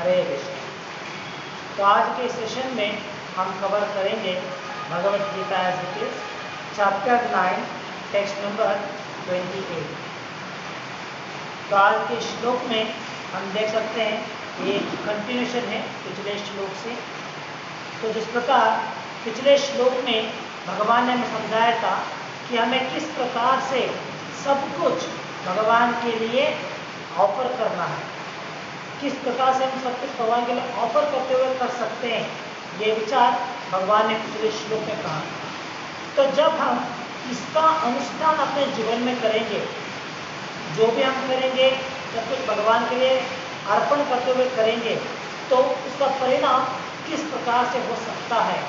हरे कृष्ण। तो आज के सेशन में हम कवर करेंगे Bhagavad Gita as it is, chapter 9, text number 28। तो आज के श्लोक में हम देख सकते हैं ये कंटिन्यूशन है पिछले श्लोक से। तो जिस प्रकार पिछले श्लोक में भगवान ने हमें समझाया था कि हमें किस प्रकार से सब कुछ भगवान के लिए ऑफर करना है, किस प्रकार से हम सब कुछ भगवान के लिए ऑफर करते हुए कर सकते हैं, ये विचार भगवान ने पिछले श्लोक में कहा। तो जब हम इसका अनुष्ठान अपने जीवन में करेंगे, जो भी हम करेंगे सब कुछ भगवान के लिए अर्पण करते हुए करेंगे, तो उसका परिणाम किस प्रकार से हो सकता है,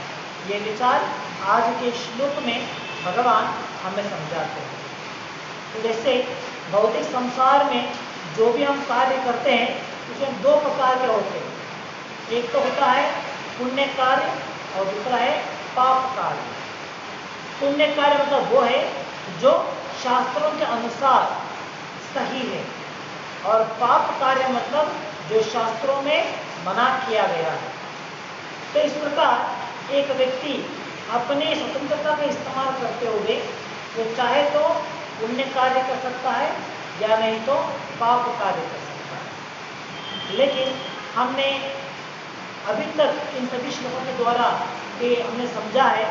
ये विचार आज के श्लोक में भगवान हमें समझाते हैं। तो जैसे भौतिक संसार में जो भी हम कार्य करते हैं उसमें दो प्रकार के होते हैं। एक तो होता है पुण्य कार्य और दूसरा है पाप कार्य। पुण्य कार्य मतलब वो है जो शास्त्रों के अनुसार सही है, और पाप कार्य मतलब जो शास्त्रों में मना किया गया है। तो इस प्रकार एक व्यक्ति अपने स्वतंत्रता का इस्तेमाल करते हुए वो चाहे तो पुण्य कार्य कर सकता है या नहीं तो पाप कार्य कर सकता है। लेकिन हमने अभी तक इन सभी श्लोकों के द्वारा हमने समझा है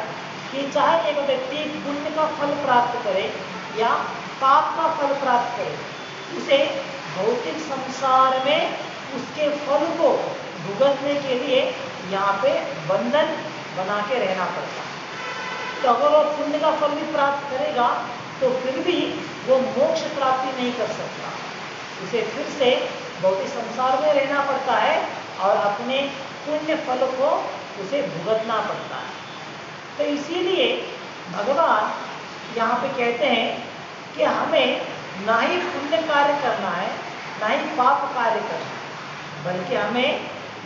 कि चाहे एक व्यक्ति पुण्य का फल प्राप्त करे या पाप का फल प्राप्त करे, उसे भौतिक संसार में उसके फल को भुगतने के लिए यहाँ पे बंधन बना के रहना पड़ता है। तो अगर वो पुण्य का फल भी प्राप्त करेगा तो फिर भी वो मोक्ष प्राप्ति नहीं कर सकता, उसे फिर से भौतिक संसार में रहना पड़ता है और अपने पुण्य फल को उसे भुगतना पड़ता है। तो इसीलिए भगवान यहाँ पे कहते हैं कि हमें ना ही पुण्य कार्य करना है ना ही पाप कार्य करना है, बल्कि हमें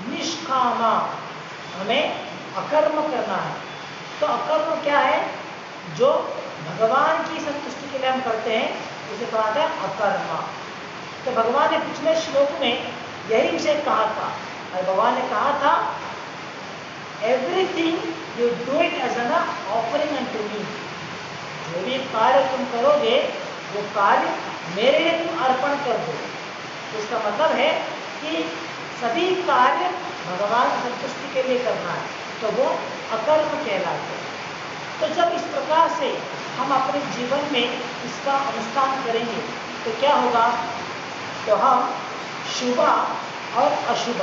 निष्कामा, हमें अकर्म करना है। तो अकर्म क्या है? जो भगवान की संतुष्टि के लिए हम करते हैं उसे कहा था अकर्म। तो भगवान ने पिछले श्लोक में यही विषय कहा था, और भगवान ने कहा था everything you do it as an offering unto me. जो भी कार्य तुम करोगे वो कार्य मेरे लिए तुम अर्पण कर दो। इसका मतलब है कि सभी कार्य भगवान की संतुष्टि के लिए करना है, तो वो अकर्म कहलाते हैं। तो जब इस प्रकार से हम अपने जीवन में इसका अनुष्ठान करेंगे तो क्या होगा? तो हम शुभ और अशुभ,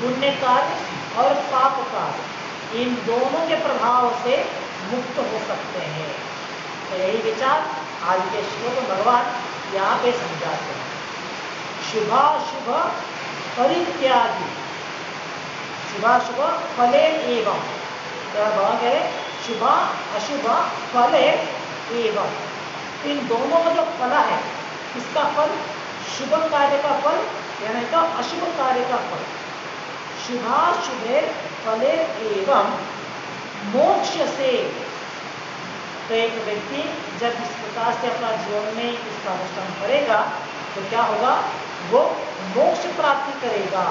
पुण्य कार्य और पाप कार्य, इन दोनों के प्रभाव से मुक्त हो सकते हैं। तो यही विचार आज के श्लोक में भगवान यहाँ पे समझाते हैं। शुभाशुभ परित्यागी शुभाशुभ फले एवं, तो भगवान कह रहे शुभ अशुभ फले एवं, इन दोनों का जो फल है, इसका फल शुभ कार्य का फल या नहीं तो अशुभ कार्य का फल। शुभाशुभे फले एवं मोक्ष से। तो एक व्यक्ति जब इस प्रकार से अपना जीवन में इसका अनुष्ठान करेगा तो क्या होगा? वो मोक्ष प्राप्ति करेगा।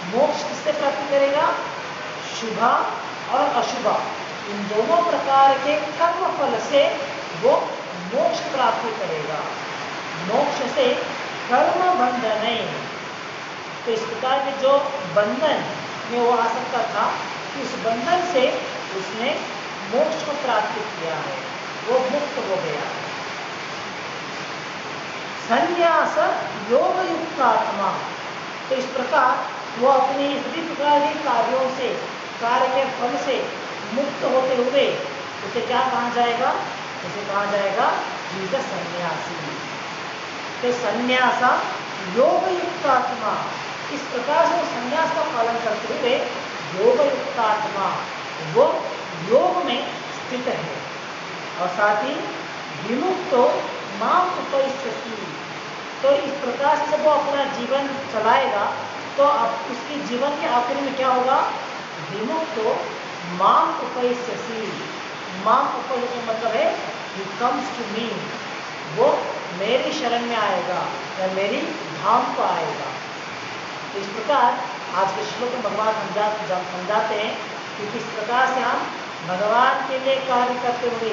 मोक्ष किससे प्राप्ति करेगा? शुभ और अशुभ, इन दोनों प्रकार के कर्म फल से वो मोक्ष प्राप्ति करेगा। मोक्ष से कर्म बंधन नहीं। तो इस प्रकार के जो बंधन में वो आ सकता था, उस बंधन से उसने मोक्ष को प्राप्त किया है, वो मुक्त हो गया है। संन्यास योग युक्त आत्मा। तो इस प्रकार वो अपनी सभी प्रकार के कार्यों से, कार्य के फल से मुक्त होते हुए उसे क्या कहा जाएगा? उसे कहा जाएगा ही इज अ सन्यासी। तो संन्यास योग युक्त आत्मा, इस प्रकार से वो संन्यास का पालन करते हुए योग युक्त आत्मा, वो योग में स्थित है। और साथ ही विमुक्तो माम उपैस्यति। तो इस प्रकार से जब वो अपना जीवन चलाएगा तो अब उसके जीवन के आखिर में क्या होगा? विमुक्तो माम उपैस्यसि। माम उपैस्यति मतलब है ही कम्स टू मी, वो मेरी शरण में आएगा या मेरी धाम को आएगा। तो इस प्रकार आज के श्लोक में भगवान समझाते हैं कि किस प्रकार से हम भगवान के लिए कार्य करते हुए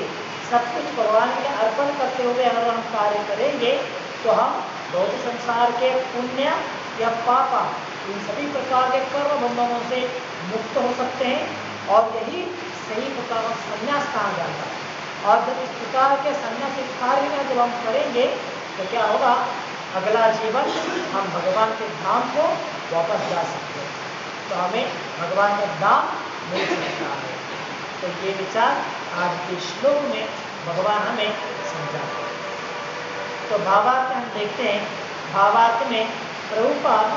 सब कुछ भगवान के लिए अर्पण करते हुए अगर हम कार्य करेंगे तो हम भौतिक संसार के पुण्य या पाप इन सभी प्रकार के कर्म बंधनों से मुक्त हो सकते हैं और यही सही प्रकार का संन्यास कहा जाता है। और जब इस प्रकार के संन्यास कार्य में जब हम करेंगे तो क्या होगा, अगला जीवन हम भगवान के धाम को वापस जा सकते हैं, तो हमें भगवान का धाम मिल सकता है। तो ये विचार आज के श्लोक में भगवान हमें समझाते हैं। तो भावार्थ हम देखते हैं। भावार्थ में प्रभुपाद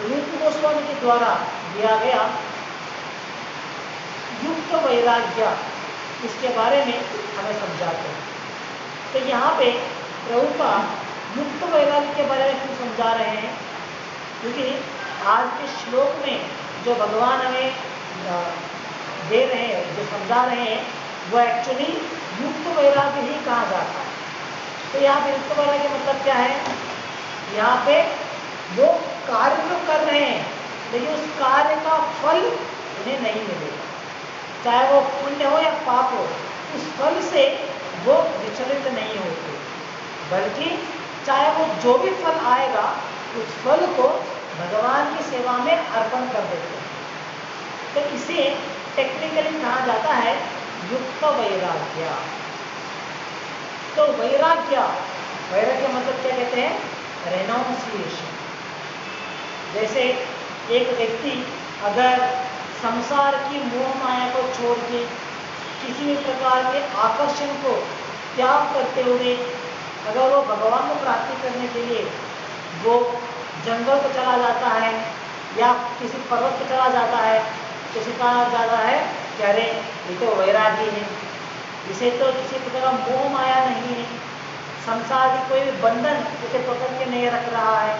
रूप गोस्वामी के द्वारा दिया गया युक्त वैराग्य, इसके बारे में हमें समझाते हैं। तो यहाँ पे प्रभुपाद युक्त वैराग्य के बारे में क्यों समझा रहे हैं, क्योंकि आज के श्लोक में जो भगवान हमें दे रहे हैं, जो समझा रहे हैं, वो एक्चुअली युक्त वैराग्य ही कहा जाता है। तो यहाँ पे युक्त वैराग्य मतलब क्या है, यहाँ पे वो कार्य तो कर रहे हैं लेकिन उस कार्य का फल उन्हें नहीं मिलेगा, चाहे वो पुण्य हो या पाप हो, उस फल से वो विचलित नहीं होते, बल्कि चाहे वो जो भी फल आएगा उस फल को भगवान की सेवा में अर्पण कर देते हैं। तो इसे टेक्निकली कहा जाता है युक्त वैराग्य। तो वैराग्य मतलब क्या कहते हैं, रेनाउंसिएशन। जैसे एक व्यक्ति अगर संसार की मोह माया को छोड़ के किसी भी प्रकार के आकर्षण को त्याग करते हुए अगर वो भगवान को प्राप्ति करने के लिए वो जंगल को चला जाता है या किसी पर्वत पर चला जाता है, तो इसे कहा जाता है कि अरे ये तो वैरागी है, इसे तो किसी प्रकार का मोह माया नहीं है, संसार की कोई भी बंधन उसे पकड़ के नहीं रख रहा है,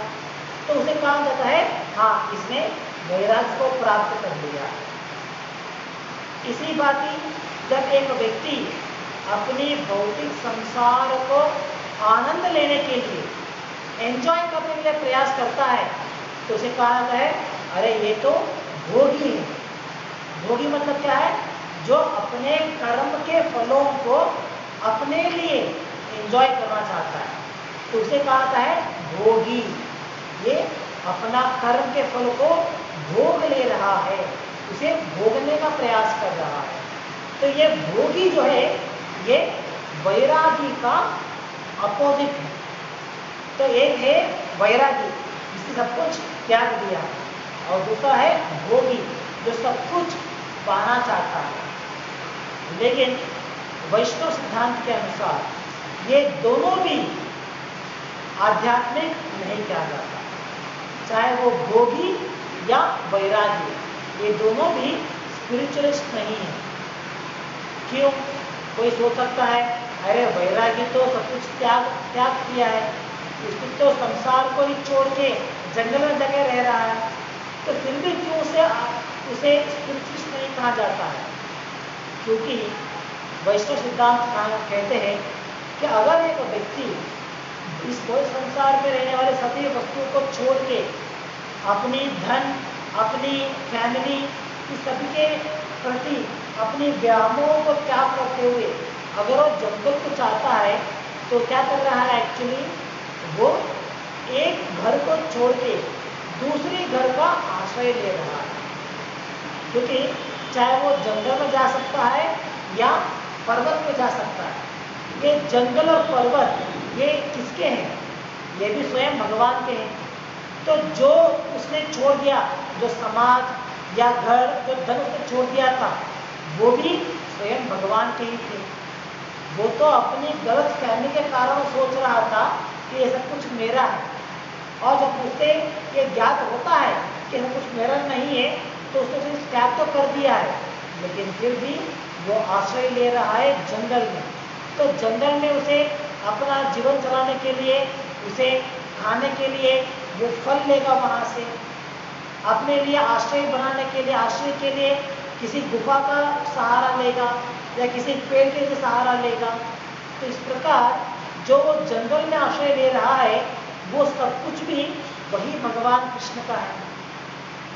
तो उसे कहा जाता है हाँ इसने वैराग्य को प्राप्त कर लिया। इसी बात जब एक व्यक्ति अपनी भौतिक संसार को आनंद लेने के लिए, एंजॉय करने के लिए प्रयास करता है, तो उसे कहा जाता है अरे ये तो भोगी है। भोगी मतलब क्या है, जो अपने कर्म के फलों को अपने लिए एंजॉय करना चाहता है, तो उसे कहा जाता है भोगी। ये अपना कर्म के फल को भोग ले रहा है, उसे भोगने का प्रयास कर रहा है। तो ये भोगी जो है ये वैरागी का अपोजिट है। तो एक है वैरागी जिसने सब कुछ त्याग दिया, और दूसरा है भोगी जो सब कुछ पाना चाहता है। लेकिन वैष्णव सिद्धांत के अनुसार ये दोनों भी आध्यात्मिक नहीं कहा जाता, चाहे वो भोगी या वैरागी, ये दोनों भी स्पिरिचुअलिस्ट नहीं है। क्यों? कोई सोच सकता है अरे वैरागी तो सब कुछ त्याग किया है, उसने तो संसार को ही छोड़ के जंगल में जगह रह रहा है, तो फिर भी क्यों उसे स्पिरिचुअलिस्ट नहीं कहा जाता है? क्योंकि वैष्णव सिद्धांत कहते हैं कि अगर एक व्यक्ति इस संसार में रहने वाले सभी वस्तुओं को छोड़ के अपनी धन, अपनी फैमिली, इस सभी के प्रति अपनी व्यामों को त्याग करते हुए अगर वो जंगल को चाहता है, तो क्या कर रहा है एक्चुअली, वो एक घर को छोड़ के दूसरे घर का आश्रय ले रहा है। क्योंकि चाहे वो जंगल में जा सकता है या पर्वत में जा सकता है, ये जंगल और पर्वत ये किसके हैं? ये भी स्वयं भगवान के हैं। तो जो उसने छोड़ दिया, जो समाज या घर, जो धन उसने छोड़ दिया था, वो भी स्वयं भगवान के ही थे। वो तो अपनी गलत फहमी के कारण सोच रहा था कि ये सब कुछ मेरा है, और जब उसे ये ज्ञात होता है कि सब कुछ मेरा नहीं है, तो उसने उसे त्याग तो कर दिया है, लेकिन फिर भी वो आश्रय ले रहा है जंगल में। तो जंगल में उसे अपना जीवन चलाने के लिए, उसे खाने के लिए वो फल लेगा, वहाँ से अपने लिए आश्रय बनाने के लिए, आश्रय के लिए किसी गुफा का सहारा लेगा या किसी पेड़ के सहारा लेगा। तो इस प्रकार जो वो जंगल में आश्रय ले रहा है, वो सब कुछ भी वही भगवान कृष्ण का है।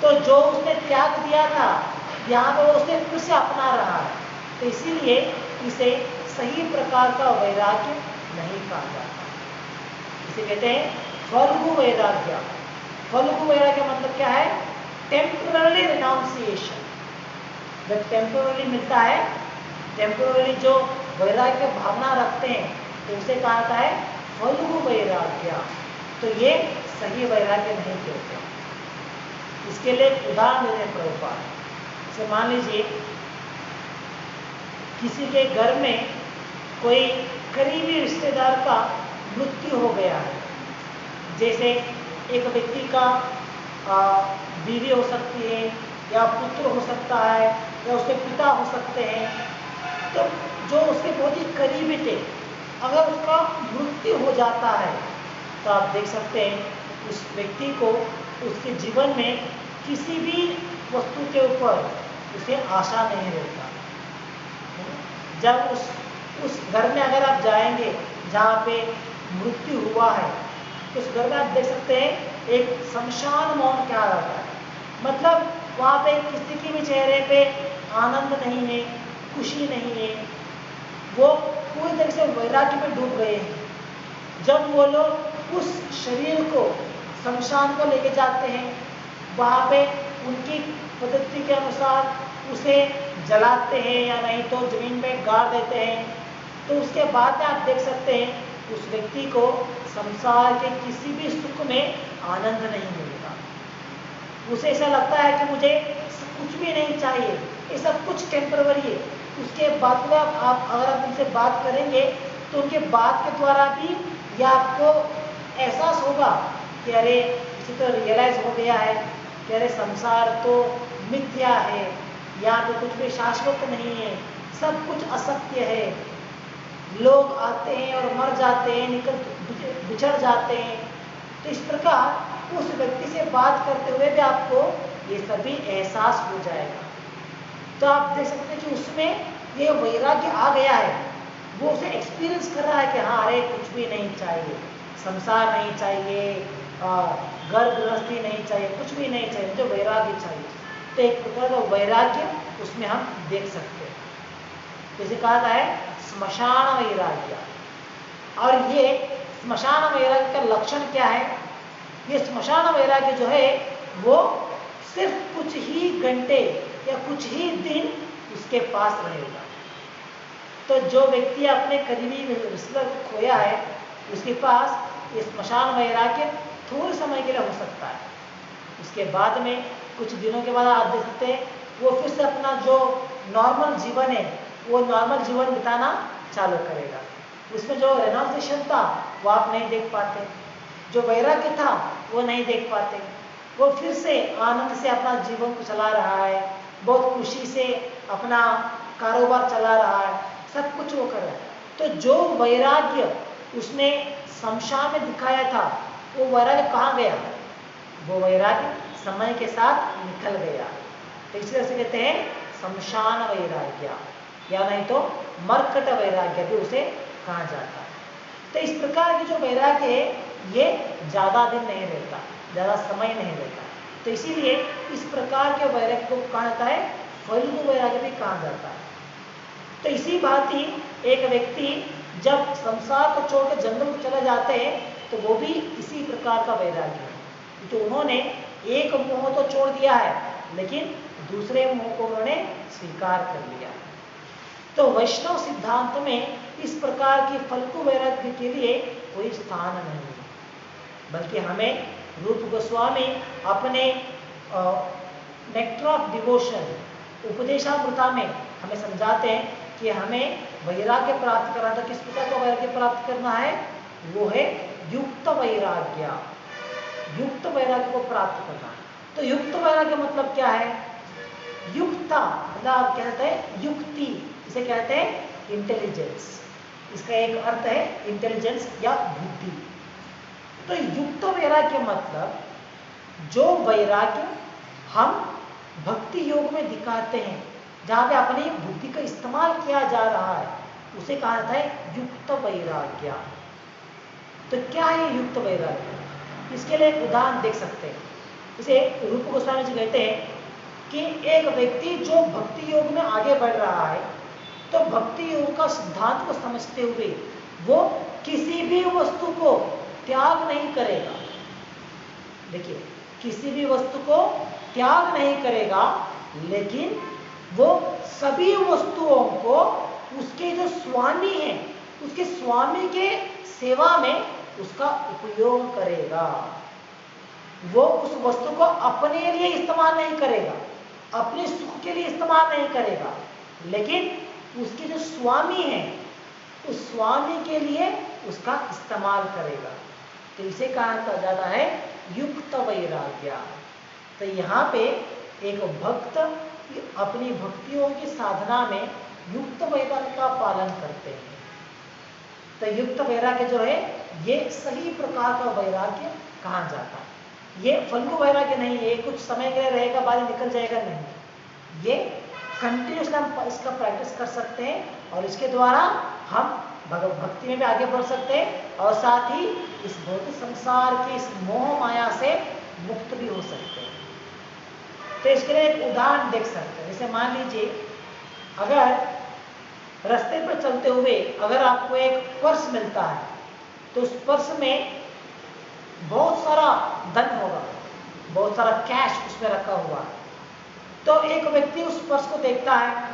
तो जो उसने त्याग दिया था यहाँ पे वो उसने फिर से अपना रहा है, तो इसीलिए इसे सही प्रकार का वैराग्य नहीं कहा जाता। इसे कहते हैं फल्गु वैराग्य। फल्गु वैराग्य मतलब क्या है? Temporary renunciation. जब टेम्पररी मिलता है, टेम्पररी जो वैराग्य भावना रखते हैं, तो उसे कहा जाता है फल्गु वैराग्य। तो ये सही वैराग्य नहीं कहते। इसके लिए एक उदाहरण देते हैं प्रभुपाद। जैसे मान लीजिए किसी के घर में कोई करीबी रिश्तेदार का मृत्यु हो गया है। जैसे एक व्यक्ति का बीवी हो सकती है, या पुत्र हो सकता है, या उसके पिता हो सकते हैं। तो जो उसके बहुत ही करीबी थे, अगर उसका मृत्यु हो जाता है, तो आप देख सकते हैं उस व्यक्ति को उसके जीवन में किसी भी वस्तु के ऊपर उसे आशा नहीं रहता। जब उस घर में अगर आप जाएंगे जहाँ पे मृत्यु हुआ है, उस घर में आप देख सकते हैं एक शमशान मौन क्या रहता है। मतलब वहाँ पे किसी के भी चेहरे पे आनंद नहीं है, खुशी नहीं है। वो पूरी तरह से वैराग्य में डूब गए हैं। जब वो लोग उस शरीर को शमशान को लेके जाते हैं, वहाँ पे उनकी पद्धति के अनुसार उसे जलाते हैं या नहीं तो जमीन में गाड़ देते हैं। तो उसके बाद में आप देख सकते हैं उस व्यक्ति को संसार के किसी भी सुख में आनंद नहीं मिलेगा। उसे ऐसा लगता है कि मुझे कुछ भी नहीं चाहिए, ये सब कुछ टेम्पररी है। उसके बाद में आप अगर आप उनसे बात करेंगे तो उनके बात के द्वारा भी यह आपको एहसास होगा कि अरे इसे तो रियलाइज हो गया है कि अरे संसार तो मिथ्या है, यहाँ पे कुछ भी शाश्वत नहीं है, सब कुछ असत्य है। लोग आते हैं और मर जाते हैं, बिछड़ जाते हैं। तो इस प्रकार उस व्यक्ति से बात करते हुए भी आपको ये सभी एहसास हो जाएगा। तो आप देख सकते हैं कि उसमें ये वैराग्य आ गया है। वो उसे एक्सपीरियंस कर रहा है कि हाँ अरे कुछ भी नहीं चाहिए, संसार नहीं चाहिए, घर गृहस्थी नहीं चाहिए, कुछ भी नहीं चाहिए, जो वैराग्य चाहिए। तो एक प्रकार का वैराग्य उसमें हम देख सकते हैं। जैसे कहा था है स्मशान वैराग्य। और ये स्मशान वैराग्य का लक्षण क्या है? ये स्मशान वैराग्य जो है वो सिर्फ कुछ ही घंटे या कुछ ही दिन उसके पास रहेगा। तो जो व्यक्ति अपने करीबी रिश्तेदार को खोया है, उसके पास ये स्मशान वैराग्य थोड़े समय के लिए हो सकता है। उसके बाद में कुछ दिनों के बाद आप देख सकते हैं वो फिर से अपना जो नॉर्मल जीवन है वो नॉर्मल जीवन बिताना चालू करेगा। उसमें जो रेनाउंसिएशन था वो आप नहीं देख पाते, जो वैराग्य था वो नहीं देख पाते। वो फिर से आनंद से अपना जीवन को चला रहा है, बहुत खुशी से अपना कारोबार चला रहा है, सब कुछ वो कर रहा है। तो जो वैराग्य उसने शमशान में दिखाया था, वो वैराग्य कहाँ गया? वो वैराग्य समय के साथ निकल गया। तो इसी तरह से कहते हैं शमशान वैराग्य, या नहीं तो मरकट वैराग्य भी उसे कहा जाता है। तो इस प्रकार की जो वैराग्य है ये ज़्यादा दिन नहीं रहता, ज़्यादा समय नहीं रहता। तो इसीलिए इस प्रकार के वैराग्य को कहा जाता है फल्गु वैराग्य भी कहा जाता है। तो इसी बात ही एक व्यक्ति जब संसार को छोड़कर जंगल को चले जाते हैं तो वो भी इसी प्रकार का वैराग्य है। तो उन्होंने एक मोह तो छोड़ दिया है, लेकिन दूसरे मोह को उन्होंने स्वीकार कर लिया। तो वैष्णव सिद्धांत में इस प्रकार की फल्गु वैराग्य के लिए कोई स्थान नहीं है, बल्कि हमें रूप गोस्वामी अपने नेक्टर ऑफ डिवोशन उपदेशामृता में हमें समझाते हैं कि हमें वैराग्य प्राप्त करना। तो किस प्रकार का वैराग्य प्राप्त करना है? वो है युक्त वैराग्य। युक्त वैराग्य को प्राप्त करना है। तो युक्त वैराग्य मतलब क्या है? युक्ता मतलब आप कहते हैं युक्ति, इसे कहते हैं इंटेलिजेंस। इसका एक अर्थ है इंटेलिजेंस या बुद्धि। तो युक्त वैराग्य मतलब जो वैराग्य हम भक्ति योग में दिखाते हैं, जहाँ पे अपनी बुद्धि का इस्तेमाल किया जा रहा है, उसे कहा जाता है युक्त वैराग्य। तो क्या है युक्त वैराग्य? इसके लिए एक उदाहरण देख सकते हैं। इसे रूप गोस्वामी जी कहते हैं कि एक व्यक्ति जो भक्ति योग में आगे बढ़ रहा है, तो भक्ति योग का सिद्धांत को समझते हुए वो किसी भी वस्तु को त्याग नहीं करेगा। देखिए, किसी भी वस्तु को त्याग नहीं करेगा, लेकिन वो सभी वस्तुओं को उसके जो स्वामी हैं, उसके स्वामी के सेवा में उसका उपयोग करेगा। वो उस वस्तु को अपने लिए इस्तेमाल नहीं करेगा, अपने सुख के लिए इस्तेमाल नहीं करेगा, लेकिन उसके जो स्वामी हैं, उस स्वामी के लिए उसका इस्तेमाल करेगा। तो इसे कहा जाता है युक्त वैराग्य। तो यहाँ पे एक भक्त अपनी भक्तियों की साधना में युक्त वैराग्य का पालन करते हैं। तो युक्त वैराग्य जो है, ये सही प्रकार का वैराग्य कहा जाता है। ये फल्गु वैराग्य नहीं है, कुछ समय के लिए रहेगा बाद निकल जाएगा, नहीं। ये कंटिन्यूसली हम इसका प्रैक्टिस कर सकते हैं और इसके द्वारा हम भक्ति में भी आगे बढ़ सकते हैं और साथ ही इस भौतिक संसार की इस मोह माया से मुक्त भी हो सकते हैं। तो इसके लिए एक उदाहरण देख सकते हैं। जैसे मान लीजिए, अगर रास्ते पर चलते हुए अगर आपको एक पर्स मिलता है, तो उस पर्स में बहुत सारा धन होगा, बहुत सारा कैश उसमें रखा हुआ है। तो एक व्यक्ति उस पर्स को देखता है,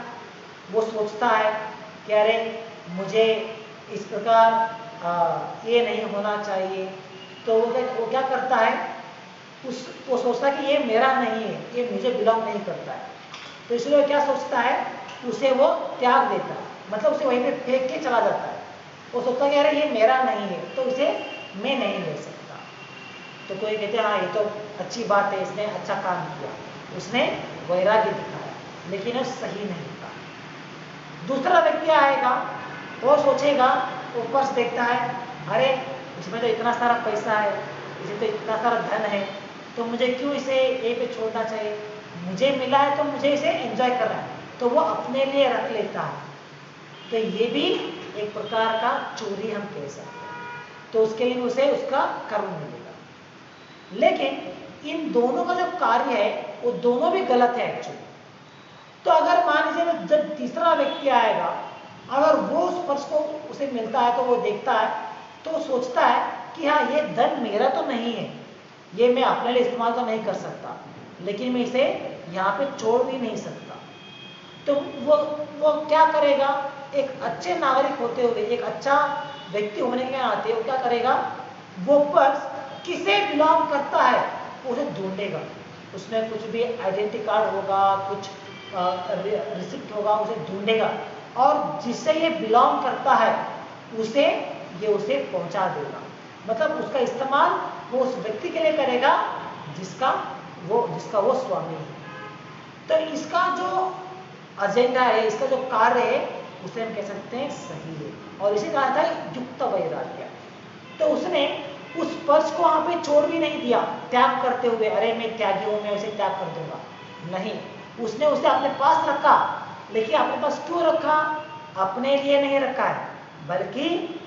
वो सोचता है कि अरे मुझे इस प्रकार ये नहीं होना चाहिए। तो वो क्या करता है, वो सोचता है कि ये मेरा नहीं है, ये मुझे बिलोंग नहीं करता है। तो इसलिए क्या सोचता है, उसे वो त्याग देता है, मतलब उसे वहीं पे फेंक के चला जाता है। वो सोचता है कि अरे ये मेरा नहीं है, तो इसे मैं नहीं ले सकता। तो कोई कहते हैं हाँ ये तो अच्छी बात है, इसने अच्छा काम किया, उसने वैराग्य दिखाया, लेकिन वो सही नहीं था। दूसरा व्यक्ति आएगा, वो सोचेगा, वो पर्स देखता है, अरे इसमें तो इतना सारा पैसा है, इसे तो इतना सारा धन है, तो मुझे क्यों इसे यहीं पे छोड़ना चाहिए, मुझे मिला है तो मुझे इसे एंजॉय करना है, तो वो अपने लिए रख लेता है। तो ये भी एक प्रकार का चोरी हम कह सकते हैं। तो उसके लिए उसे उसका कर्म मिलेगा। लेकिन इन दोनों का जो कार्य है वो दोनों भी गलत है एक्चुअली। तो अगर मान लीजिए जब तीसरा व्यक्ति आएगा, अगर वो उस पर्स को उसे मिलता है तो वो देखता है, तो वो सोचता है कि हाँ ये धन मेरा तो नहीं है, ये मैं अपने लिए इस्तेमाल तो नहीं कर सकता, लेकिन मैं इसे यहाँ पे छोड़ भी नहीं सकता। तो वो क्या करेगा, एक अच्छे नागरिक होते हुए, एक अच्छा व्यक्ति होने के नाते वो क्या करेगा, वो पर्स किसे बिलोंग करता है उसे ढूंढेगा। उसमें कुछ भी आइडेंटिटी कार्ड होगा, कुछ रिसिप्ट होगा, उसे ढूंढेगा और जिससे ये बिलोंग करता है उसे पहुंचा देगा। मतलब उसका इस्तेमाल वो उस व्यक्ति के लिए करेगा जिसका वो स्वामी है। तो इसका जो एजेंडा है, इसका जो कार्य है, उसे हम कह सकते हैं सही है, और इसे कहा था युक्त वैराग्य। तो उसने उस पर्स को वहां पे छोड़ भी नहीं दिया त्याग करते हुए, अरे मैं त्यागी हूं, मैं उसे त्याग कर दूंगा, नहीं, उसने उसे अपने पास रखा। लेकिन अपने पास क्यों रखा, अपने लिए नहीं रखा है, बल्कि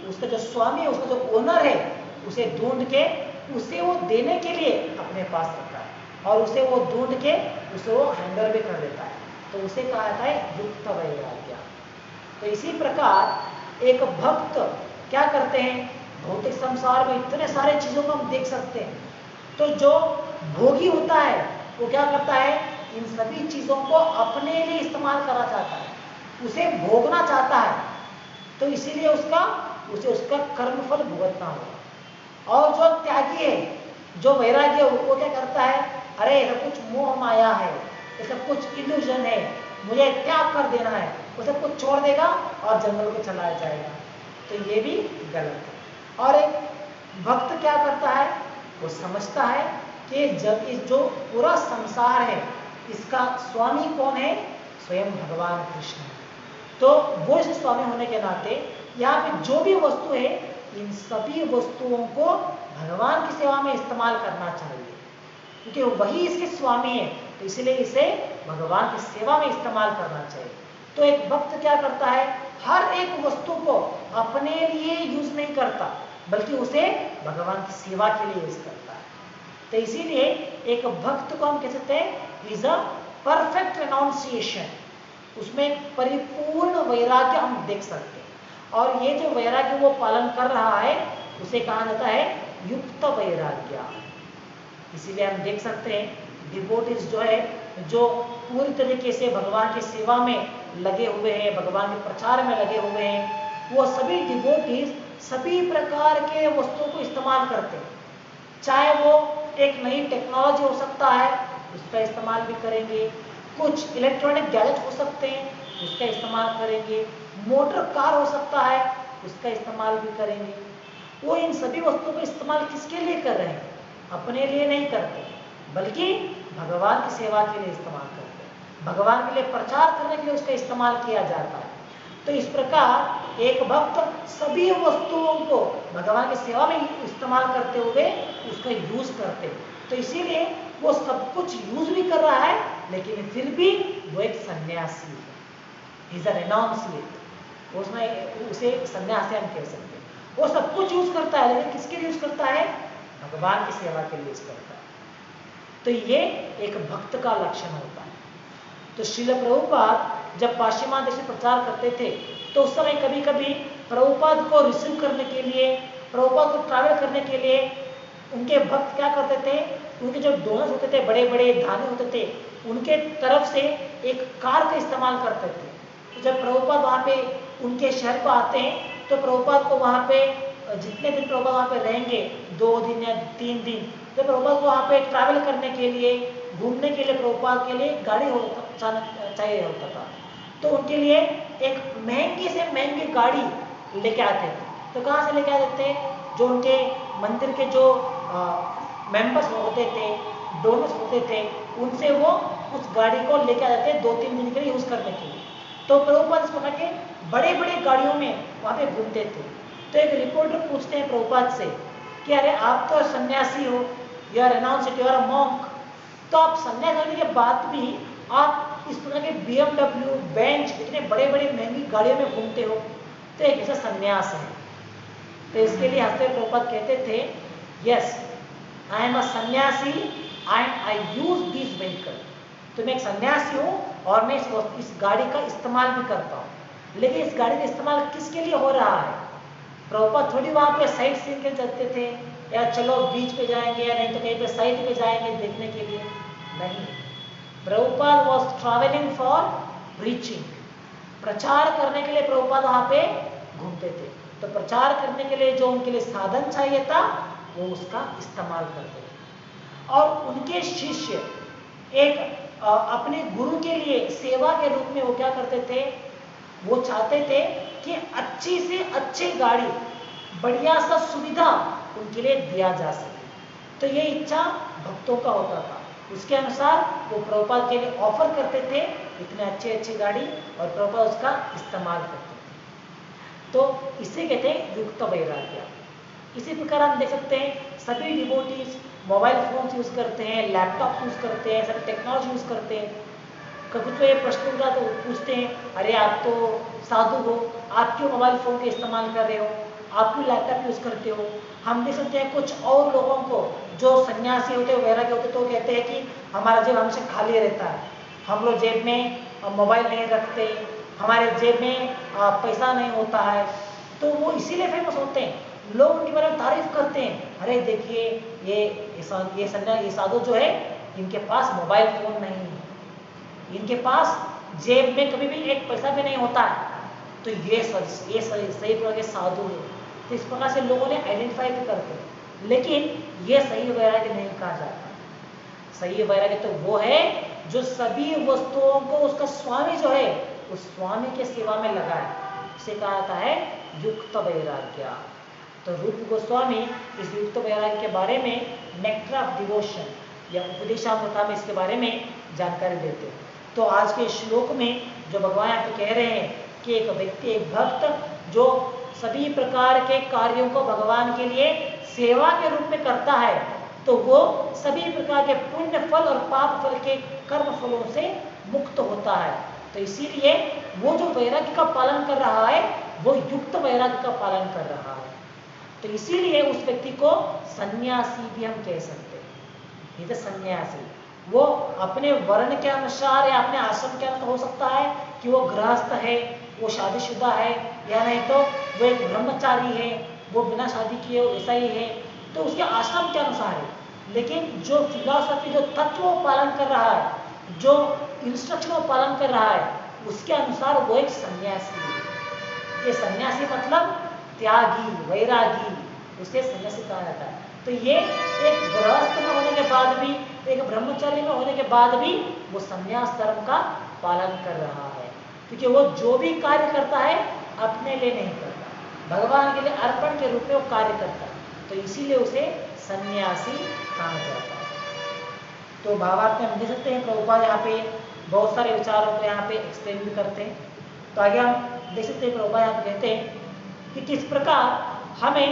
उसका जो स्वामी है, उसका जो ओनर है, उसे ढूंढ के उसे वो देने के लिए अपने पास रखा है, और उसे वो ढूंढ के उसे वो हैंडल भी कर देता है। तो उसे कहा जाता है युक्त वैराग्य। तो इसी प्रकार एक भक्त क्या करते हैं, भौतिक संसार में इतने सारे चीजों को हम देख सकते हैं। तो जो भोगी होता है वो क्या करता है, इन सभी चीजों को अपने लिए इस्तेमाल करना चाहता है, उसे भोगना चाहता है। तो इसीलिए उसे उसका कर्मफल भुगतना होगा। और जो त्यागी है, जो वैराग्य, वो क्या करता है, अरे ऐसा कुछ मोह माया है, ऐसा कुछ इल्यूजन है, मुझे त्याग कर देना है, वो सब कुछ छोड़ देगा और जंगल को चला जाएगा। तो ये भी गलत है। और एक भक्त क्या करता है, वो समझता है कि जब इस जो पूरा संसार है इसका स्वामी कौन है, स्वयं भगवान कृष्ण है। तो वो इस स्वामी होने के नाते यहाँ पे जो भी वस्तु है, इन सभी वस्तुओं को भगवान की सेवा में इस्तेमाल करना चाहिए, क्योंकि वही इसके स्वामी है, तो इसलिए इसे भगवान की सेवा में इस्तेमाल करना चाहिए। तो एक भक्त क्या करता है, हर एक वस्तु को अपने लिए यूज नहीं करता, बल्कि उसे भगवान की सेवा के लिए यूज करता है। तो इसीलिए एक भक्त को हम कह सकते हैं इज अ परफेक्ट रेनाउंसिएशन, उसमें परिपूर्ण वैराग्य हम देख सकते हैं। और ये जो वैराग्य वो पालन कर रहा है उसे कहा जाता है युक्त वैराग्य। इसीलिए हम देख सकते हैं डिवोटीज जो है, जो पूरी तरीके से भगवान की सेवा में लगे हुए हैं, भगवान के प्रचार में लगे हुए हैं, वो सभी डिवोटीज सभी प्रकार के वस्तुओं को इस्तेमाल करते हैं। चाहे वो एक नई टेक्नोलॉजी हो सकता है उसका इस्तेमाल भी करेंगे, कुछ इलेक्ट्रॉनिक गैजेट हो सकते हैं उसका इस्तेमाल करेंगे, मोटर कार हो सकता है उसका इस्तेमाल भी करेंगे। वो इन सभी वस्तुओं का इस्तेमाल किसके लिए कर रहे हैं? अपने लिए नहीं करते, बल्कि भगवान की सेवा के लिए इस्तेमाल करते हैं, भगवान के लिए प्रचार करने के लिए उसका इस्तेमाल किया जाता है। तो इस प्रकार एक भक्त सभी वस्तुओं को भगवान की सेवा में इस्तेमाल करते हुए उसका यूज करते हैं। तो इसीलिए वो सब कुछ यूज भी कर रहा है, लेकिन फिर भी वो एक सन्यासी है, इज अ रेनाउंसिएट। उसमें उसे सन्यासी हम कह सकते हैं। वो सब कुछ यूज करता है, लेकिन किसके लिए यूज करता है? भगवान की सेवा के लिए यूज करता है। तो ये एक भक्त का लक्षण होता है। तो श्रील प्रभुपाद जब पाश्चिमात्य देश में प्रचार करते थे तो उस समय कभी कभी प्रभुपाद को रिसीव करने के लिए, प्रभुपाद को ट्रैवल करने के लिए उनके भक्त क्या करते थे, उनके जो डोनर्स होते थे, बड़े बड़े दानी होते थे, उनके तरफ से एक कार का इस्तेमाल करते थे। तो जब प्रभुपाद वहाँ पे उनके शहर को आते हैं तो प्रभुपाद को वहाँ पे जितने दिन प्रभुपाद वहाँ पे रहेंगे, 2 दिन या 3 दिन, तो प्रभुपाद को वहाँ पे ट्रैवल करने के लिए, घूमने के लिए प्रभुपाद के लिए गाड़ी चाहिए होता था। तो उनके लिए एक महंगी से महंगी गाड़ी लेके आते थे। तो कहाँ से लेके आते थे? जो उनके मंदिर के जो मेंबर्स होते थे, डोनर्स होते थे, उनसे वो उस गाड़ी को लेके आ जाते थे 2-3 दिन के लिए यूज करने के लिए। तो प्रभुपाद इस प्रकार के बड़े बड़े गाड़ियों में वहाँ पे घूमते थे। तो एक रिपोर्टर पूछते हैं प्रभुपाद से कि अरे आप तो सन्यासी हो, you are renounced, you are a monk, तो आप सन्यास होने के बाद भी आप इस प्रकार के BMW, बेंच, इतने बड़े बड़े महंगी गाड़ियों में घूमते हो, तो एक ऐसा सन्यास है। तो इसके लिए हंसते प्रभुपाद कहते थे, यस आई एम अ सन्यासी and I use this vehicle. तो मैं एक सन्यासी हूँ और मैं इस गाड़ी का इस्तेमाल भी करता हूँ। लेकिन इस गाड़ी का इस्तेमाल किसके लिए हो रहा है? प्रभुपाद थोड़ी वहाँ पे साइट सीन के जाते थे, या चलो बीच पे जाएंगे, या नहीं तो कहीं पे साइट पे जाएंगे देखने के लिए, नहीं। Prabhupada was travelling for preaching, प्रचार करने के लिए प्रभुपाद वहाँ पे घूमते थे। तो प्रचार करने के लिए जो उनके लिए साधन चाहिए था वो उसका इस्तेमाल करते थे। और उनके शिष्य एक अपने गुरु के लिए सेवा के रूप में वो क्या करते थे, वो चाहते थे कि अच्छी से अच्छी गाड़ी, बढ़िया सा सुविधा उनके लिए दिया जा सके। तो ये इच्छा भक्तों का होता था। उसके अनुसार वो प्रभुपाद के लिए ऑफर करते थे इतने अच्छी अच्छी गाड़ी, और प्रभुपाद उसका इस्तेमाल करते थे। तो इसे कहते हैं युक्त वैराग्य। इसी प्रकार हम देख सकते हैं सभी डिवोटीज मोबाइल फोन यूज करते हैं, लैपटॉप यूज करते हैं, सभी टेक्नोलॉजी यूज करते हैं। कभी तो ये प्रश्न उठा तो पूछते हैं, अरे आप तो साधु हो, आप क्यों मोबाइल फोन का इस्तेमाल कर रहे हो, आप क्यों लैपटॉप यूज करते हो? हम देख सकते हैं कुछ और लोगों को जो सन्यासी होते हैं, वैराग्य होते, तो कहते हैं कि हमारा जेब हमेशा खाली रहता है, हम लोग जेब में मोबाइल नहीं रखते, हमारे जेब में पैसा नहीं होता है। तो वो इसीलिए फेमस होते हैं, लोग उनके बारे में तारीफ करते हैं, अरे देखिए ये साधु जो है, इनके पास मोबाइल फोन नहीं है, इनके पास जेब में कभी भी एक पैसा भी नहीं होता है, तो ये सही प्रकार के साधु है। तो इस प्रकार से लोगों ने आइडेंटिफाई भी करते हैं। लेकिन ये सही वैराग्य नहीं कहा जाता। सही वैराग्य तो वो है जो सभी वस्तुओं को उसका स्वामी जो है उस स्वामी के सेवा में लगाए, इसे कहा जाता है युक्त वैराग्य। तो रूप गोस्वामी इस युक्त वैराग्य के बारे में नेक्टर ऑफ डिवोशन या उपदेशामृता में इसके बारे में जानकारी देते हैं। तो आज के श्लोक में जो भगवान यहाँ पे कह रहे हैं कि एक व्यक्ति, एक भक्त जो सभी प्रकार के कार्यों को भगवान के लिए सेवा के रूप में करता है, तो वो सभी प्रकार के पुण्य फल और पाप फल के कर्म फलों से मुक्त होता है। तो इसीलिए वो जो वैराग्य का पालन कर रहा है वो युक्त वैराग्य का पालन कर रहा है। तो इसीलिए उस व्यक्ति को सन्यासी भी हम कह सकते हैं। ये तो सन्यासी, वो अपने वर्ण के अनुसार या अपने आश्रम के अनुसार हो सकता है कि वो गृहस्थ है, वो शादीशुदा है, या नहीं तो वो एक ब्रह्मचारी है, वो बिना शादी किए ऐसा ही है, तो उसके आश्रम के अनुसार है। लेकिन जो फिलॉसफी, जो तत्व पालन कर रहा है, जो इंस्ट्रक्शन पालन कर रहा है, उसके अनुसार वो एक सन्यासी है। ये सन्यासी मतलब त्यागी, वैरागी, उसे सन्यासी कहा जाता है। तो ये एक गृहस्थ में होने के बाद भी, एक ब्रह्मचारी में होने के बाद भी वो सन्यास धर्म का पालन कर रहा है, क्योंकि वो जो भी कार्य करता है अपने लिए नहीं करता, भगवान के लिए अर्पण के रूप में वो कार्य करता है, तो इसीलिए उसे सन्यासी कहा जाता है। तो भावार्थ में हम देख सकते हैं प्रभुपाद यहाँ पे बहुत सारे विचारों को यहाँ पे एक्सप्लेन भी करते हैं। तो आगे हम देख सकते हैं प्रभुपाद यहाँ पे कहते हैं कि किस प्रकार हमें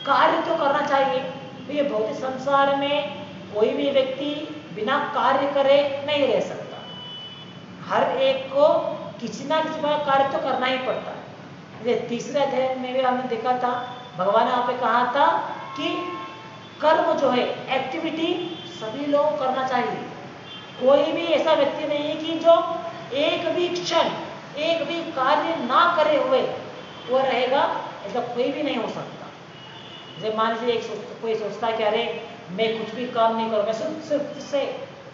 कार्य तो करना चाहिए। तो ये भौतिक संसार में कोई भी व्यक्ति बिना कार्य करे नहीं रह सकता, हर एक को किसी ना किसी प्रकार कार्य तो करना ही पड़ता है। जैसे तीसरे अध्याय में भी हमने देखा था, भगवान ने यहाँ पे कहा था कि कर्म जो है, एक्टिविटी सभी लोगों को करना चाहिए। कोई भी ऐसा व्यक्ति नहीं है कि जो एक भी क्षण, एक भी कार्य ना करे हुए वो रहेगा, ऐसा कोई भी नहीं हो सकता। जैसे मान लीजिए कोई सोचता है कि अरे मैं कुछ भी काम नहीं करूँगा,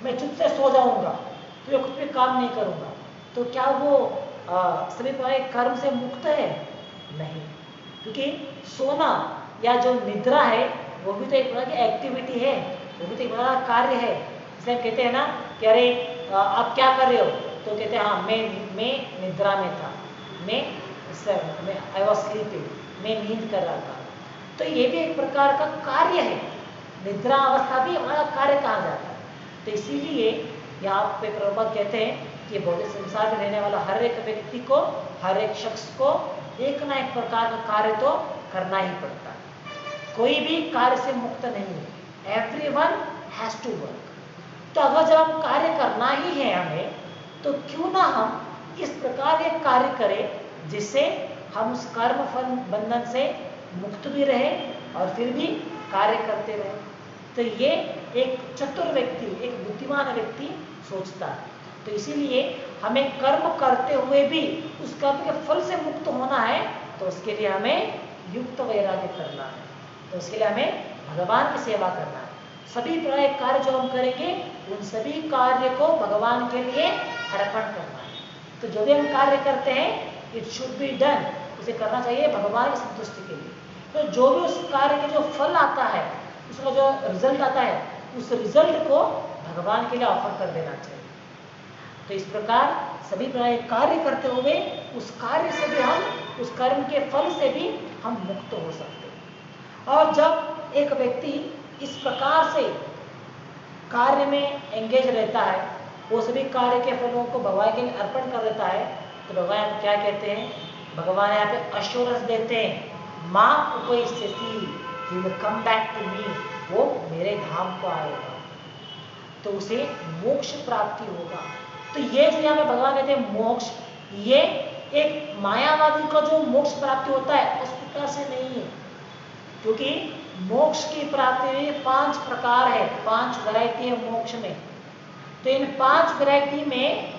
मैं चुप से सो जाऊंगा, तो मैं कुछ भी काम नहीं करूँगा, तो क्या वो सभी प्रकार कर्म से मुक्त है? नहीं, क्योंकि सोना या जो निद्रा है वो भी तो एक प्रकार की एक्टिविटी है, वो भी तो एक प्रकार का कार्य है। जैसे हम कहते हैं ना कि अरे आप क्या कर रहे हो, तो कहते हैं हाँ मैं निद्रा में था, मैं आई वॉज स्लीपिंग, मैं नींद कर रहा था। तो ये भी एक प्रकार का कार्य है, निद्रा अवस्था भी हमारा कार्य कहा जाता है। तो इसीलिए यहाँ पे प्रभुपाद कहते हैं कि भौतिक संसार में रहने वाला हर एक व्यक्ति को, हर एक शख्स को एक ना एक प्रकार का कार्य तो करना ही पड़ता है, कोई भी कार्य से मुक्त नहीं है। Everyone has to work. तो अगर जब हम कार्य करना ही है हमें, तो क्यों ना हम इस प्रकार के कार्य करें जिससे हम उस कर्म फल बंधन से मुक्त भी रहे और फिर भी कार्य करते रहे। तो ये एक चतुर व्यक्ति, एक बुद्धिमान व्यक्ति सोचता है। तो इसीलिए हमें कर्म करते हुए भी उस कर्म के फल से मुक्त होना है, तो उसके लिए हमें युक्त वैराग्य करना है, तो उसके लिए हमें भगवान की सेवा करना है। सभी प्रकार के कार्य जो हम करेंगे, उन सभी कार्य को भगवान के लिए अर्पण करना है। तो जो भी हम कार्य करते हैं, इट शुड बी डन, उसे करना चाहिए भगवान की संतुष्टि के लिए। तो जो भी उस कार्य के जो फल आता है, उसका जो रिजल्ट आता है, उस रिजल्ट को भगवान के लिए ऑफर कर देना चाहिए। तो इस प्रकार सभी प्रकार कार्य करते हुए उस कार्य से भी हम, उस कर्म के फल से भी हम मुक्त हो सकते हैं। और जब एक व्यक्ति इस प्रकार से कार्य में एंगेज रहता है, वो सभी कार्य के फलों को भगवान के लिए अर्पण कर देता है, तो भगवान क्या कहते हैं? भगवान यहाँ पे अश्योरेंस देते हैं, माँ उपस्थिति, he will come back to me, वो मेरे धाम को आएगा, तो उसे मोक्ष प्राप्ति होगा। तो ये जो यहाँ पे भगवान कहते हैं मोक्ष, ये एक मायावादी को जो मोक्ष प्राप्ति होता है उस प्रकार से नहीं है, क्योंकि मोक्ष की प्राप्ति में 5 प्रकार है, 5 वैरायटी है मोक्ष में। तो इन 5 वैरायटी में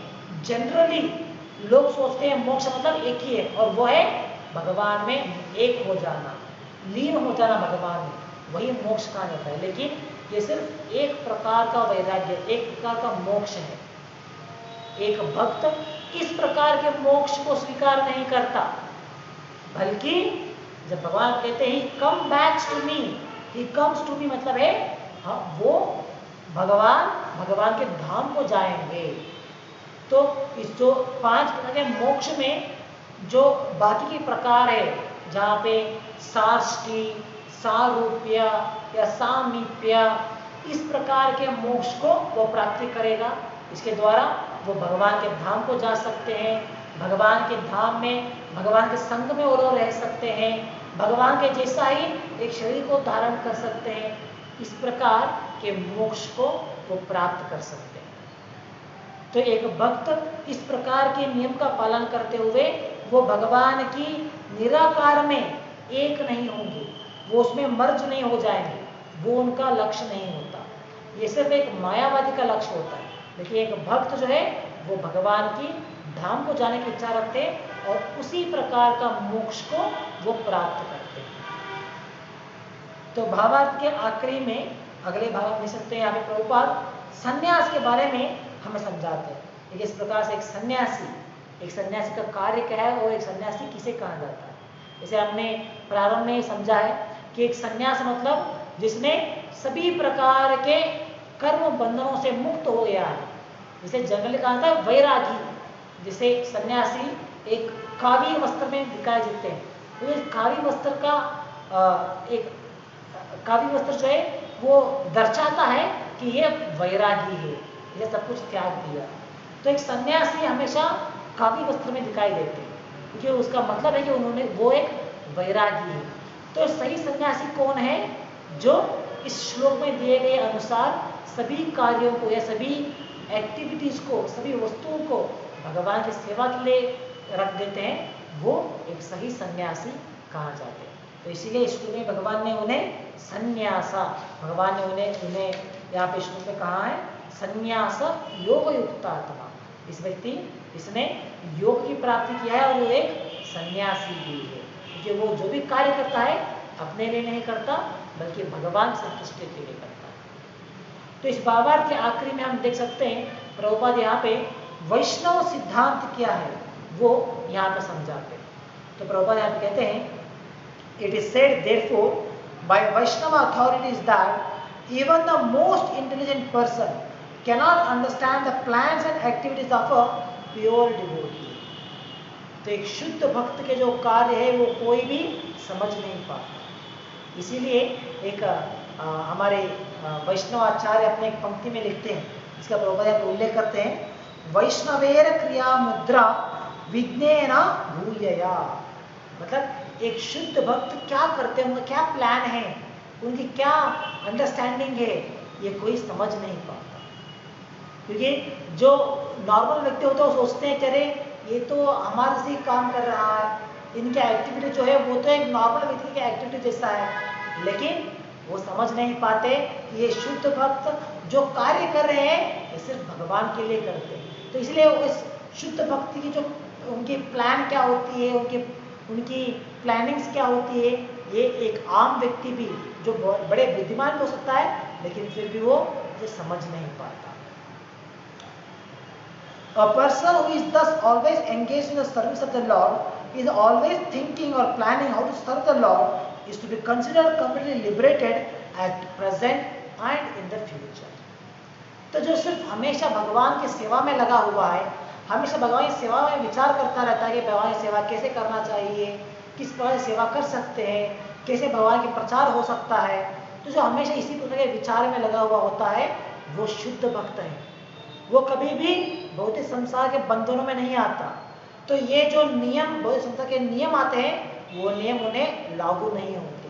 जनरली लोग सोचते हैं मोक्ष मतलब एक ही है, और वो है भगवान में एक हो जाना, लीन हो जाना भगवान में, वही मोक्ष कहा जाता है। लेकिन ये सिर्फ एक प्रकार का वैराग्य, एक प्रकार का मोक्ष है। एक भक्त इस प्रकार के मोक्ष को स्वीकार नहीं करता, बल्कि जब भगवान कहते हैं he come back to me, he comes to me मतलब है वो भगवान के धाम को जाएंगे। तो इस जो 5 प्रकार के मोक्ष में जो बाकी के प्रकार है, जहाँ पे साष्टी, सारूप्य या सामीप्य, इस प्रकार के मोक्ष को वो प्राप्ति करेगा। इसके द्वारा वो भगवान के धाम को जा सकते हैं, भगवान के धाम में, भगवान के संग में वो लोग रह सकते हैं, भगवान के जैसा ही एक शरीर को धारण कर सकते हैं। इस प्रकार के मोक्ष को वो प्राप्त कर सकते हैं। तो एक भक्त इस प्रकार के नियम का पालन करते हुए वो भगवान की निराकार में एक नहीं होंगे, वो उसमें मर्ज नहीं हो जाएंगे, वो उनका लक्ष्य नहीं होता। ये सिर्फ एक मायावादी का लक्ष्य होता है, लेकिन एक भक्त जो है वो भगवान की धाम को जाने की इच्छा रखते हैं और उसी प्रकार का मोक्ष को वो प्राप्त करते हैं। तो भावार्थ के आखिरी में अगले भाव में सकते हैं, यहाँ पे प्रभुपाद सन्यास के बारे में हमें समझाते हैं कि इस प्रकार से एक सन्यासी का कार्य क्या है और एक सन्यासी किसे कहा जाता है। जैसे हमने प्रारंभ में समझा है कि एक सन्यास मतलब जिसने सभी प्रकार के कर्म बंधनों से मुक्त हो गया है, जिसे जनरली कहा जाता है वैरागी, जिसे सन्यासी एक कावी वस्त्र में दिखाई देते हैं। तो इस कावी वस्त्र का एक कावी वस्त्र जो है वो दर्शाता है कि ये वैरागी है, ये सब कुछ त्याग दिया। तो एक सन्यासी हमेशा कावी वस्त्र में दिखाई देते हैं, क्योंकि उसका मतलब है कि वो एक वैरागी है। तो सही सन्यासी कौन है? जो इस श्लोक में दिए गए अनुसार सभी कार्यों को या सभी एक्टिविटीज को, सभी वस्तुओं को भगवान की सेवा के लिए रख देते हैं, वो एक सही सन्यासी कहा जाते हैं। तो इसीलिए श्लोक में भगवान ने उन्हें सन्यासा, भगवान ने उन्हें यहाँ पे श्लोक में कहा है सन्यास योग युक्तात्मा। इस व्यक्ति इसने योग की प्राप्ति किया है और वो एक सन्यासी भी है, क्योंकि वो जो भी कार्य करता है अपने लिए नहीं करता बल्कि भगवान संतुष्टि के लिए करता है। तो इस भावार्थ के आखिरी में हम देख सकते हैं प्रभुपाद यहाँ पे वैष्णव सिद्धांत क्या है वो यहाँ पे समझाते हैं। तो प्रभुपाद यहाँ पे कहते हैं, it is said therefore by Vaishnava authorities that even the most intelligent person cannot understand the plans and activities of a pure devotee। तो एक शुद्ध भक्त के जो कार्य है वो कोई भी समझ नहीं पाता। इसीलिए एक हमारे वैष्णव आचार्य अपने एक पंक्ति में लिखते हैं, इसका प्रभुपाद उल्लेख करते हैं, वैष्णवेर क्रिया मुद्रा विज्ञेन भूयया। मतलब एक शुद्ध भक्त क्या करते हैं, उनका क्या प्लान है, उनकी क्या अंडरस्टैंडिंग है, ये कोई समझ नहीं पाता। क्योंकि जो नॉर्मल व्यक्ति होता है वो सोचते हैं कि अरे ये तो हमारे से काम कर रहा है, इनकी एक्टिविटी जो है वो तो एक नॉर्मल व्यक्ति की एक्टिविटी जैसा है, लेकिन वो समझ नहीं पाते कि ये शुद्ध भक्त जो कार्य कर रहे हैं ये सिर्फ भगवान के लिए करते हैं। तो इसलिए इस शुद्ध भक्ति की जो उनकी प्लान क्या होती है, उनकी प्लानिंग्स क्या होती है, ये एक आम व्यक्ति भी जो बड़े बुद्धिमान हो सकता है, लेकिन फिर भी वो समझ नहीं पाता। A person who is thus always engaged in the service of the Lord, is always thinking or planning how to serve the Lord, is to be considered completely liberated at present and in the future। तो जो सिर्फ हमेशा भगवान की सेवा में लगा हुआ है, हमेशा भगवान की सेवा में विचार करता रहता है कि भगवान की सेवा कैसे करना चाहिए, किस प्रकार से सेवा कर सकते हैं, कैसे भगवान के प्रचार हो सकता है, तो जो हमेशा इसी प्रकार के विचार में लगा हुआ होता है वो शुद्ध भक्त है। वो कभी भी भौतिक संसार के बंधनों में नहीं आता। तो ये जो नियम भौतिक संसार के नियम आते हैं वो नियम उन्हें लागू नहीं होते।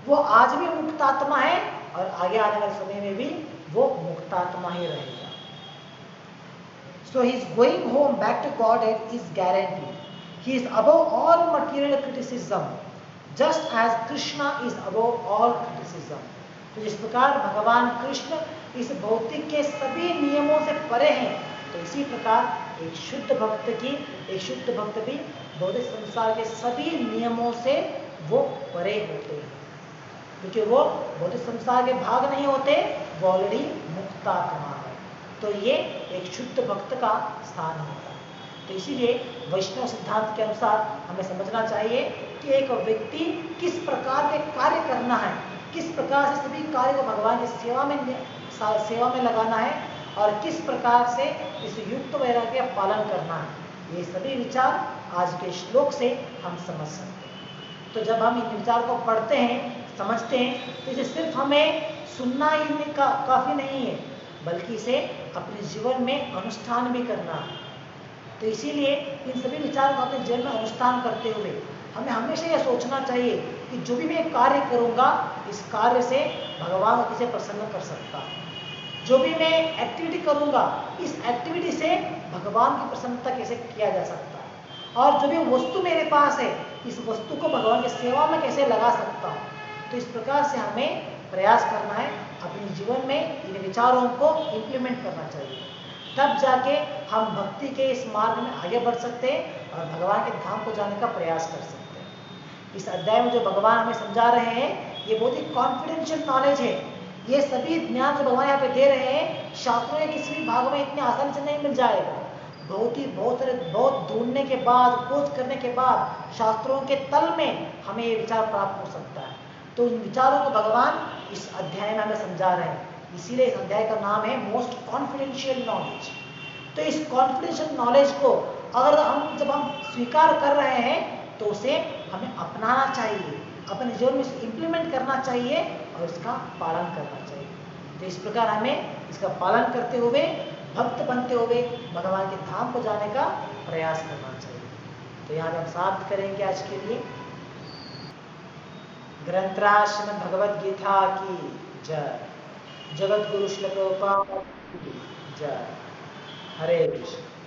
वो आज भी मुक्तात्मा है और आगे आने वाले समय में भी वो मुक्तात्मा ही रहेगा। So his going home back to Godhead is guaranteed. He is above all material criticism, just as Krishna is above all criticism। तो जिस प्रकार भगवान कृष्ण इस भौतिक के सभी नियमों से परे हैं, तो इसी प्रकार एक शुद्ध भक्त भी भौतिक संसार के सभी नियमों से वो परे होते हैं, क्योंकि वो भौतिक संसार के भाग नहीं होते, वो ऑलरेडी मुक्तात्मा है। तो ये एक शुद्ध भक्त का स्थान होता है। तो इसीलिए वैष्णव सिद्धांत के अनुसार हमें समझना चाहिए कि एक व्यक्ति किस प्रकार के कार्य करना है, किस प्रकार से सभी कार्य को भगवान की सेवा में लगाना है और किस प्रकार से इस युक्त वैराग्य का पालन करना है। ये सभी विचार आज के श्लोक से हम समझ सकते हैं। तो जब हम इन विचार को पढ़ते हैं, समझते हैं, तो इसे सिर्फ हमें सुनना ही काफ़ी नहीं है, बल्कि इसे अपने जीवन में अनुष्ठान भी करना है। तो इसीलिए इन सभी विचारों को अपने जीवन में अनुष्ठान करते हुए हमें हमेशा यह सोचना चाहिए कि जो भी मैं कार्य करूँगा, इस कार्य से भगवान किसे प्रसन्न कर सकता है। जो भी मैं एक्टिविटी करूँगा, इस एक्टिविटी से भगवान की प्रसन्नता कैसे किया जा सकता है, और जो भी वस्तु मेरे पास है, इस वस्तु को भगवान की सेवा में कैसे लगा सकता हूँ। तो इस प्रकार से हमें प्रयास करना है अपने जीवन में इन विचारों को इम्प्लीमेंट करना चाहिए। तब जाके हम भक्ति के इस मार्ग में आगे बढ़ सकते हैं और भगवान के धाम को जाने का प्रयास कर सकते हैं। इस अध्याय में जो भगवान हमें समझा रहे हैं ये बहुत ही कॉन्फिडेंशियल नॉलेज है। ये सभी ज्ञान जो भगवान यहाँ पे दे रहे हैं शास्त्रों के किसी भी भाग में इतने आसानी से नहीं मिल जाएगा। बहुत ढूंढने के बाद, खोज करने के बाद शास्त्रों के तल में हमें ये विचार प्राप्त हो सकता है। तो इन विचारों को भगवान इस अध्याय में हमें समझा रहे हैं, इसीलिए इस अध्याय का नाम है मोस्ट कॉन्फिडेंशियल नॉलेज। तो इस कॉन्फिडेंशियल नॉलेज को अगर जब हम स्वीकार कर रहे हैं तो उसे हमें अपनाना चाहिए, अपने जीवन में इम्प्लीमेंट करना चाहिए और इसका पालन करना चाहिए। तो इस प्रकार हमें इसका पालन करते हुए, भक्त बनते हुए भगवान के धाम को जाने का प्रयास करना चाहिए। तो यहाँ पे हम समाप्त करेंगे आज के लिए। ग्रंथराज श्रीमद् भगवद गीता की जय। जगत गुरु श्रील प्रभुपाद की जय। हरे कृष्ण।